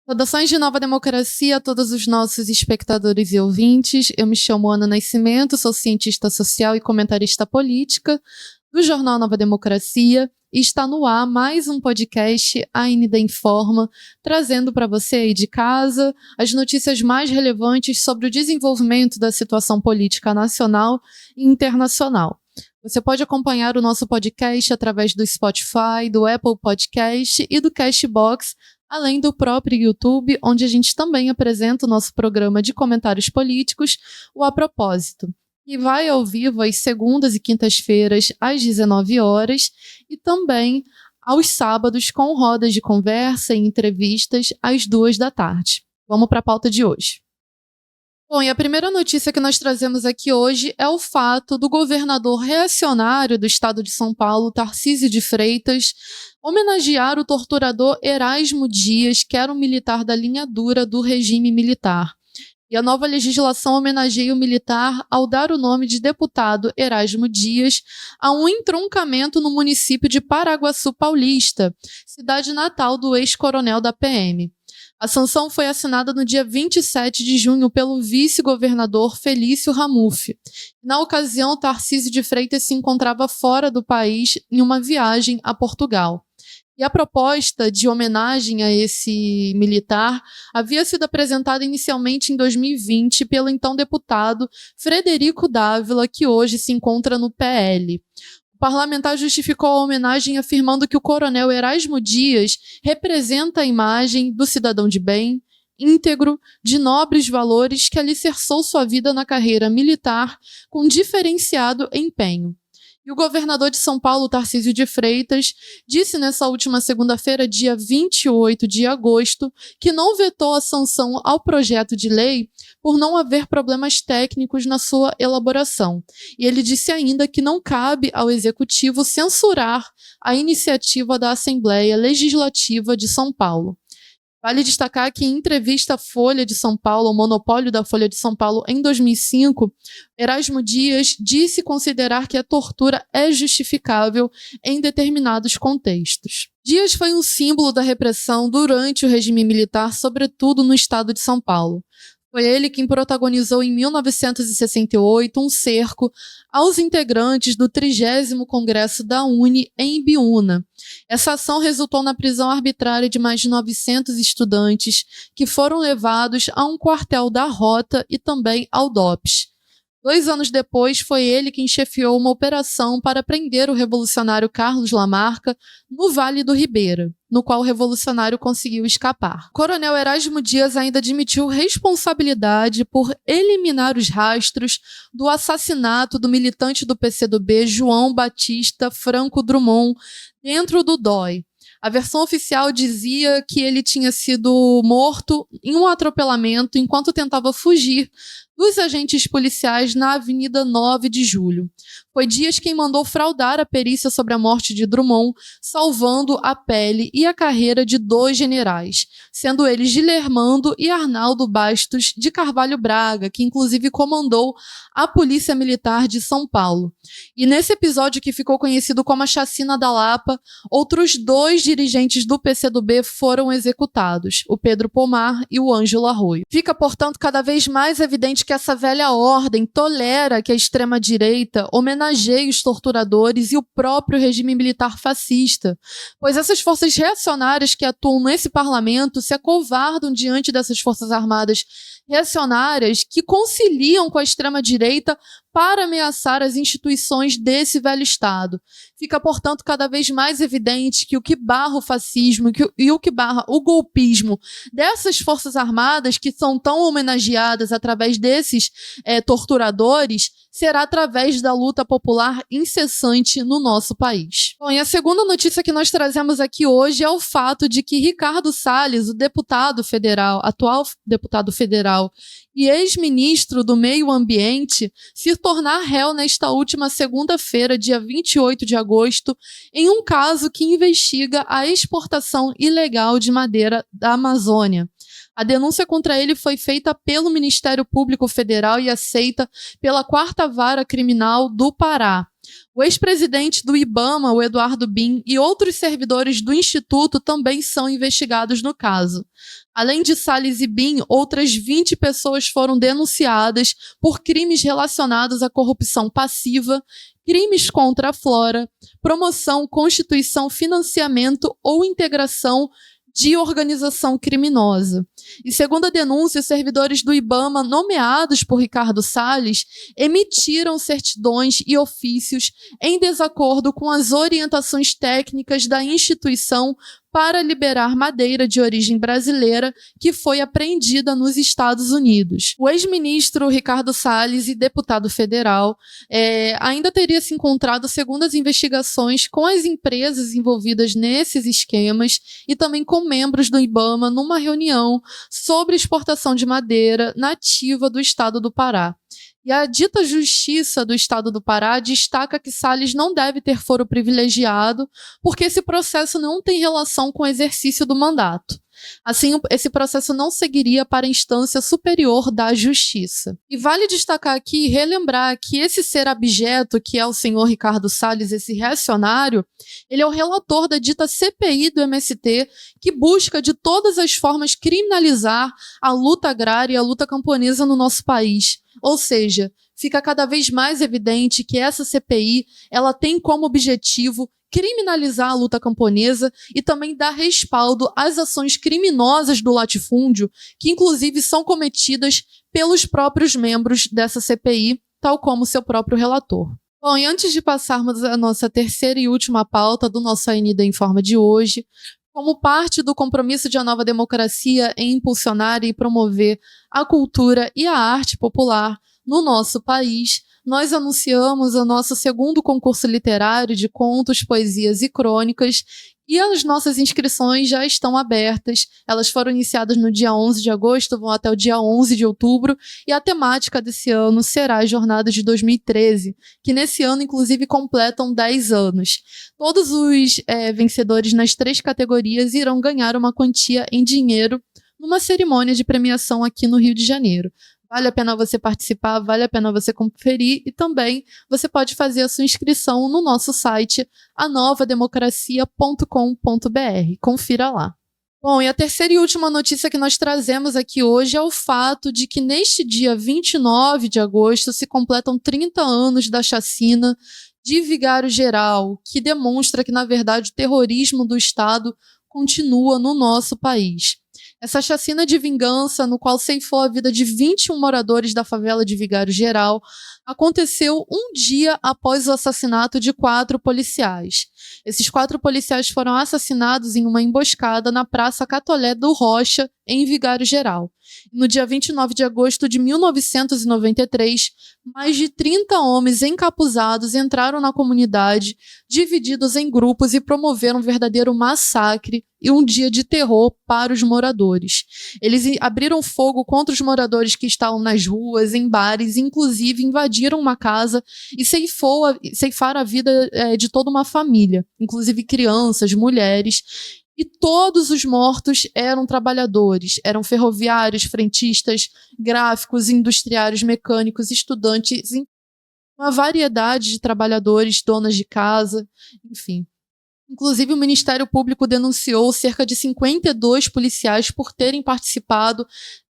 Saudações de Nova Democracia a todos os nossos espectadores e ouvintes. Eu me chamo Ana Nascimento, sou cientista social e comentarista política do jornal Nova Democracia e está no ar mais um podcast AND Informa, trazendo para você aí de casa as notícias mais relevantes sobre o desenvolvimento da situação política nacional e internacional. Você pode acompanhar o nosso podcast através do Spotify, do Apple Podcast e do Castbox, além do próprio YouTube, onde a gente também apresenta o nosso programa de comentários políticos, o A Propósito, que vai ao vivo às segundas e quintas-feiras, às 19 horas, e também aos sábados, com rodas de conversa e entrevistas, às 2 da tarde. Vamos para a pauta de hoje. Bom, e a primeira notícia que nós trazemos aqui hoje é o fato do governador reacionário do estado de São Paulo, Tarcísio de Freitas, homenagear o torturador Erasmo Dias, que era um militar da linha dura do regime militar. E a nova legislação homenageia o militar ao dar o nome de deputado Erasmo Dias a um entroncamento no município de Paraguaçu Paulista, cidade natal do ex-coronel da PM. A sanção foi assinada no dia 27 de junho pelo vice-governador Felício Ramuffi. Na ocasião, Tarcísio de Freitas se encontrava fora do país em uma viagem a Portugal. E a proposta de homenagem a esse militar havia sido apresentada inicialmente em 2020 pelo então deputado Frederico Dávila, que hoje se encontra no PL. O parlamentar justificou a homenagem afirmando que o coronel Erasmo Dias representa a imagem do cidadão de bem, íntegro, de nobres valores que alicerçou sua vida na carreira militar com diferenciado empenho. E o governador de São Paulo, Tarcísio de Freitas, disse nessa última segunda-feira, dia 28 de agosto, que não vetou a sanção ao projeto de lei por não haver problemas técnicos na sua elaboração. E ele disse ainda que não cabe ao Executivo censurar a iniciativa da Assembleia Legislativa de São Paulo. Vale destacar que em entrevista à Folha de São Paulo, ao monopólio da Folha de São Paulo, em 2005, Erasmo Dias disse considerar que a tortura é justificável em determinados contextos. Dias foi um símbolo da repressão durante o regime militar, sobretudo no estado de São Paulo. Foi ele quem protagonizou em 1968 um cerco aos integrantes do 30º Congresso da UNE em Ibiúna. Essa ação resultou na prisão arbitrária de mais de 900 estudantes que foram levados a um quartel da Rota e também ao DOPS. 2 anos depois, foi ele quem chefiou uma operação para prender o revolucionário Carlos Lamarca no Vale do Ribeira, no qual o revolucionário conseguiu escapar. O coronel Erasmo Dias ainda admitiu responsabilidade por eliminar os rastros do assassinato do militante do PCdoB João Batista Franco Drummond dentro do DOI. A versão oficial dizia que ele tinha sido morto em um atropelamento enquanto tentava fugir dos agentes policiais na Avenida 9 de Julho. Foi Dias quem mandou fraudar a perícia sobre a morte de Drummond, salvando a pele e a carreira de 2 generais, sendo eles Gilermando e Arnaldo Bastos de Carvalho Braga, que inclusive comandou a Polícia Militar de São Paulo. E nesse episódio que ficou conhecido como a Chacina da Lapa, outros 2 dirigentes do PCdoB foram executados, o Pedro Pomar e o Ângelo Arroio. Fica, portanto, cada vez mais evidente que essa velha ordem tolera que a extrema-direita homenageie os torturadores e o próprio regime militar fascista, pois essas forças reacionárias que atuam nesse parlamento se acovardam diante dessas forças armadas reacionárias que conciliam com a extrema-direita para ameaçar as instituições desse velho Estado. Fica, portanto, cada vez mais evidente que o que barra o fascismo e o que barra o golpismo dessas forças armadas que são tão homenageadas através desses torturadores será através da luta popular incessante no nosso país. Bom, e a segunda notícia que nós trazemos aqui hoje é o fato de que Ricardo Salles, o deputado federal, atual deputado federal e ex-ministro do Meio Ambiente, se tornar réu nesta última segunda-feira, dia 28 de agosto, em um caso que investiga a exportação ilegal de madeira da Amazônia. A denúncia contra ele foi feita pelo Ministério Público Federal e aceita pela 4ª Vara Criminal do Pará. O ex-presidente do IBAMA, o Eduardo Bin, e outros servidores do Instituto também são investigados no caso. Além de Salles e Bin, outras 20 pessoas foram denunciadas por crimes relacionados à corrupção passiva, crimes contra a flora, promoção, constituição, financiamento ou integração de organização criminosa. E segundo a denúncia, os servidores do IBAMA, nomeados por Ricardo Salles, emitiram certidões e ofícios em desacordo com as orientações técnicas da instituição para liberar madeira de origem brasileira que foi apreendida nos Estados Unidos. O ex-ministro Ricardo Salles e deputado federal ainda teria se encontrado, segundo as investigações, com as empresas envolvidas nesses esquemas e também com membros do IBAMA numa reunião sobre exportação de madeira nativa do estado do Pará. E a dita Justiça do Estado do Pará destaca que Salles não deve ter foro privilegiado, porque esse processo não tem relação com o exercício do mandato. Assim, esse processo não seguiria para a instância superior da Justiça. E vale destacar aqui e relembrar que esse ser abjeto, que é o senhor Ricardo Salles, esse reacionário, ele é o relator da dita CPI do MST, que busca de todas as formas criminalizar a luta agrária e a luta camponesa no nosso país. Ou seja, fica cada vez mais evidente que essa CPI ela tem como objetivo criminalizar a luta camponesa e também dar respaldo às ações criminosas do latifúndio, que inclusive são cometidas pelos próprios membros dessa CPI, tal como seu próprio relator. Bom, e antes de passarmos à nossa terceira e última pauta do nosso ANIDA Informa de hoje, como parte do compromisso de A Nova Democracia em impulsionar e promover a cultura e a arte popular no nosso país, nós anunciamos o nosso segundo concurso literário de contos, poesias e crônicas, e as nossas inscrições já estão abertas. Elas foram iniciadas no dia 11 de agosto, vão até o dia 11 de outubro, e a temática desse ano será as Jornadas de 2013, que nesse ano, inclusive, completam 10 anos. Todos os vencedores nas 3 categorias irão ganhar uma quantia em dinheiro numa cerimônia de premiação aqui no Rio de Janeiro. Vale a pena você participar, vale a pena você conferir e também você pode fazer a sua inscrição no nosso site anovademocracia.com.br. Confira lá. Bom, e a terceira e última notícia que nós trazemos aqui hoje é o fato de que neste dia 29 de agosto se completam 30 anos da chacina de Vigário Geral, que demonstra que, na verdade, o terrorismo do Estado continua no nosso país. Essa chacina de vingança, no qual ceifou a vida de 21 moradores da favela de Vigário Geral, aconteceu um dia após o assassinato de 4 policiais. Esses 4 policiais foram assassinados em uma emboscada na Praça Catolé do Rocha, em Vigário Geral. No dia 29 de agosto de 1993, mais de 30 homens encapuzados entraram na comunidade, divididos em grupos, e promoveram um verdadeiro massacre e um dia de terror para os moradores. Eles abriram fogo contra os moradores que estavam nas ruas, em bares, inclusive invadiram uma casa e ceifaram a vida de toda uma família, inclusive crianças, mulheres. E todos os mortos eram trabalhadores, eram ferroviários, frentistas, gráficos, industriários, mecânicos, estudantes, uma variedade de trabalhadores, donas de casa, enfim. Inclusive, o Ministério Público denunciou cerca de 52 policiais por terem participado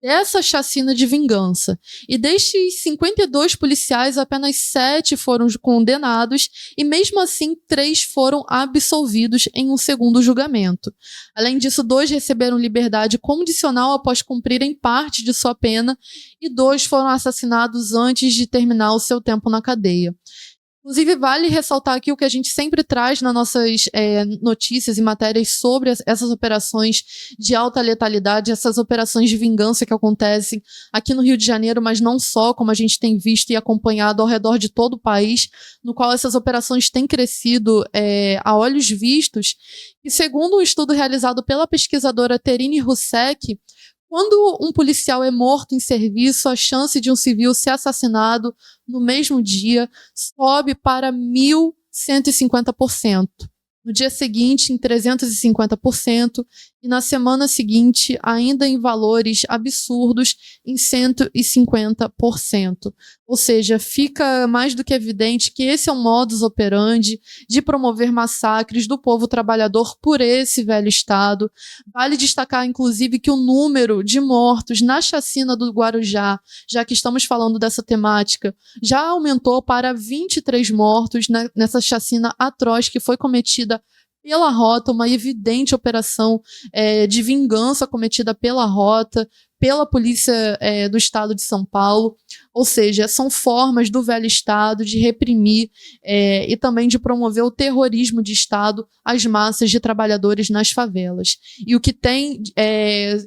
dessa chacina de vingança. E destes 52 policiais, apenas 7 foram condenados e, mesmo assim, 3 foram absolvidos em um segundo julgamento. Além disso, 2 receberam liberdade condicional após cumprirem parte de sua pena e 2 foram assassinados antes de terminar o seu tempo na cadeia. Inclusive, vale ressaltar aqui o que a gente sempre traz nas nossas notícias e matérias sobre essas operações de alta letalidade, essas operações de vingança que acontecem aqui no Rio de Janeiro, mas não só, como a gente tem visto e acompanhado ao redor de todo o país, no qual essas operações têm crescido a olhos vistos. E segundo um estudo realizado pela pesquisadora Terine Roussek, quando um policial é morto em serviço, a chance de um civil ser assassinado no mesmo dia sobe para 1.150%. No dia seguinte, em 350%, e na semana seguinte, ainda em valores absurdos, em 150%. Ou seja, fica mais do que evidente que esse é um modus operandi de promover massacres do povo trabalhador por esse velho Estado. Vale destacar, inclusive, que o número de mortos na chacina do Guarujá, já que estamos falando dessa temática, já aumentou para 23 mortos nessa chacina atroz que foi cometida pela Rota, uma evidente operação de vingança cometida pela Rota, pela polícia do estado de São Paulo. Ou seja, são formas do velho Estado de reprimir e também de promover o terrorismo de Estado às massas de trabalhadores nas favelas. E o que tem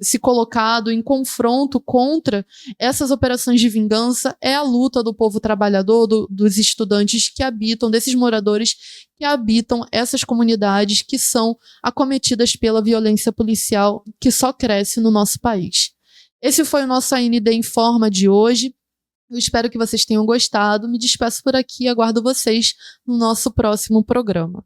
se colocado em confronto contra essas operações de vingança é a luta do povo trabalhador, dos estudantes que habitam, desses moradores que habitam essas comunidades que são acometidas pela violência policial que só cresce no nosso país. Esse foi o nosso AND Informa de hoje. Eu espero que vocês tenham gostado. Me despeço por aqui e aguardo vocês no nosso próximo programa.